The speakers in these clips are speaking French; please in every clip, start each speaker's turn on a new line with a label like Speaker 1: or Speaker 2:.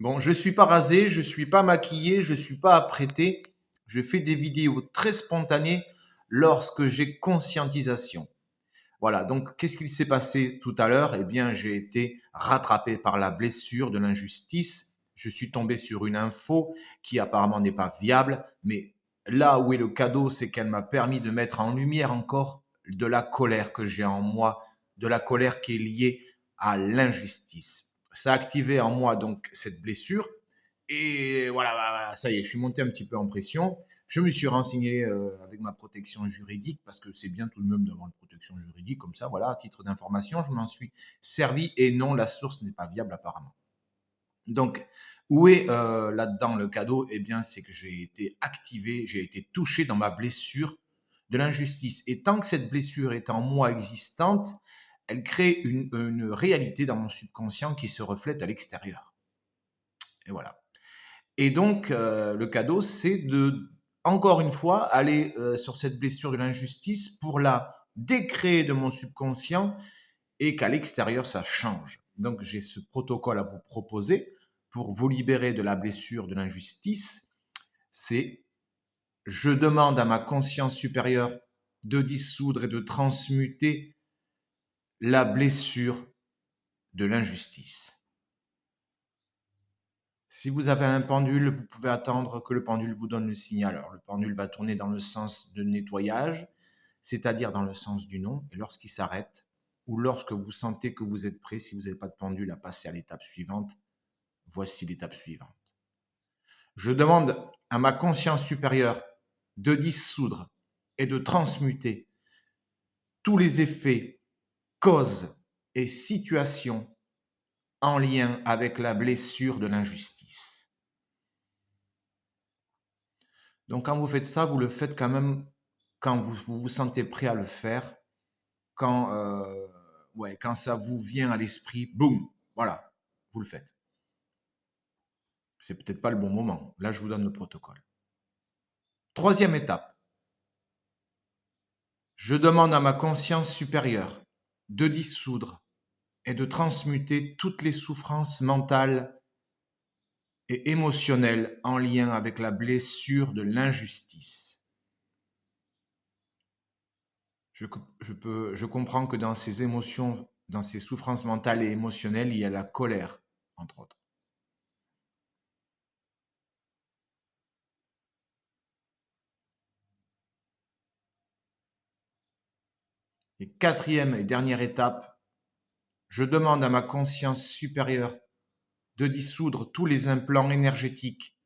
Speaker 1: Bon, je suis pas rasé, je suis pas maquillé, je suis pas apprêté. Je fais des vidéos très spontanées lorsque j'ai conscientisation. Voilà, donc qu'est-ce qu'il s'est passé tout à l'heure? Eh bien, j'ai été rattrapé par la blessure de l'injustice. Je suis tombé sur une info qui apparemment n'est pas viable, mais là où est le cadeau, c'est qu'elle m'a permis de mettre en lumière encore de la colère que j'ai en moi, de la colère qui est liée à l'injustice. Ça a activé en moi donc cette blessure et voilà, ça y est, je suis monté un petit peu en pression. Je me suis renseigné avec ma protection juridique, parce que c'est bien tout de même d'avoir une protection juridique, comme ça, voilà, à titre d'information, je m'en suis servi et non, la source n'est pas viable apparemment. Donc, où est là-dedans le cadeau? Eh bien, c'est que j'ai été activé, j'ai été touché dans ma blessure de l'injustice. Et tant que cette blessure est en moi existante, elle crée une réalité dans mon subconscient qui se reflète à l'extérieur. Et voilà. Et donc, le cadeau, c'est de, encore une fois, aller sur cette blessure de l'injustice pour la décréer de mon subconscient et qu'à l'extérieur, ça change. Donc, j'ai ce protocole à vous proposer pour vous libérer de la blessure de l'injustice. C'est, je demande à ma conscience supérieure de dissoudre et de transmuter la blessure de l'injustice. Si vous avez un pendule, vous pouvez attendre que le pendule vous donne le signal. Alors, le pendule va tourner dans le sens de nettoyage, c'est-à-dire dans le sens du non. Et lorsqu'il s'arrête, ou lorsque vous sentez que vous êtes prêt, si vous n'avez pas de pendule, à passer à l'étape suivante, voici l'étape suivante. Je demande à ma conscience supérieure de dissoudre et de transmuter tous les effets, causes et situations en lien avec la blessure de l'injustice. Donc quand vous faites ça, vous le faites quand même quand vous sentez prêt à le faire, quand, ouais, quand ça vous vient à l'esprit, boum, voilà, vous le faites. C'est peut-être pas le bon moment. Là, je vous donne le protocole. Troisième étape, je demande à ma conscience supérieure de dissoudre et de transmuter toutes les souffrances mentales et émotionnelles en lien avec la blessure de l'injustice. Je comprends que dans ces émotions, dans ces souffrances mentales et émotionnelles, il y a la colère, entre autres. Et quatrième et dernière étape, je demande à ma conscience supérieure de dissoudre tous les implants énergétiques,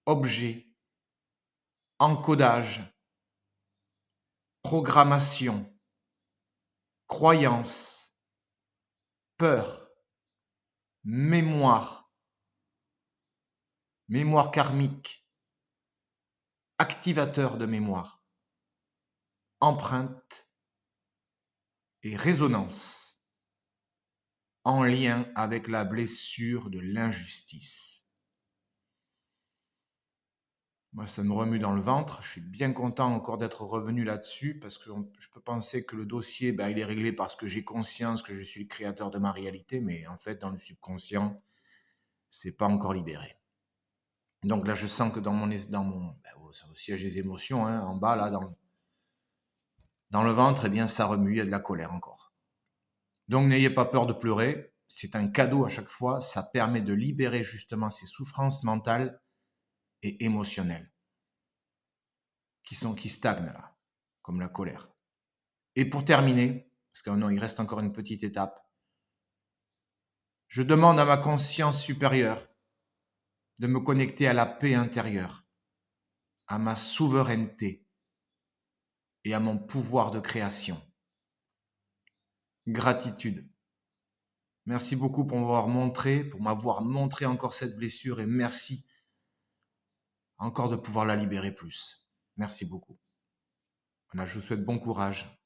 Speaker 1: objets, encodages, programmation, croyances, peur, mémoire, mémoire karmique, activateur de mémoire, empreinte et résonance en lien avec la blessure de l'injustice. Moi, ça me remue dans le ventre. Je suis bien content encore d'être revenu là-dessus parce que je peux penser que le dossier, ben, il est réglé parce que j'ai conscience que je suis le créateur de ma réalité, mais en fait, dans le subconscient, c'est pas encore libéré. Donc là, je sens que ben, au siège des émotions, hein, en bas, là, dans le ventre, eh bien, ça remue, il y a de la colère encore. Donc, n'ayez pas peur de pleurer. C'est un cadeau à chaque fois. Ça permet de libérer justement ces souffrances mentales et émotionnelles qui stagnent là, comme la colère. Et pour terminer, parce que non, il reste encore une petite étape, je demande à ma conscience supérieure de me connecter à la paix intérieure, à ma souveraineté et à mon pouvoir de création. Gratitude. Merci beaucoup pour m'avoir montré encore cette blessure et merci encore de pouvoir la libérer plus. Merci beaucoup. Voilà, je vous souhaite bon courage.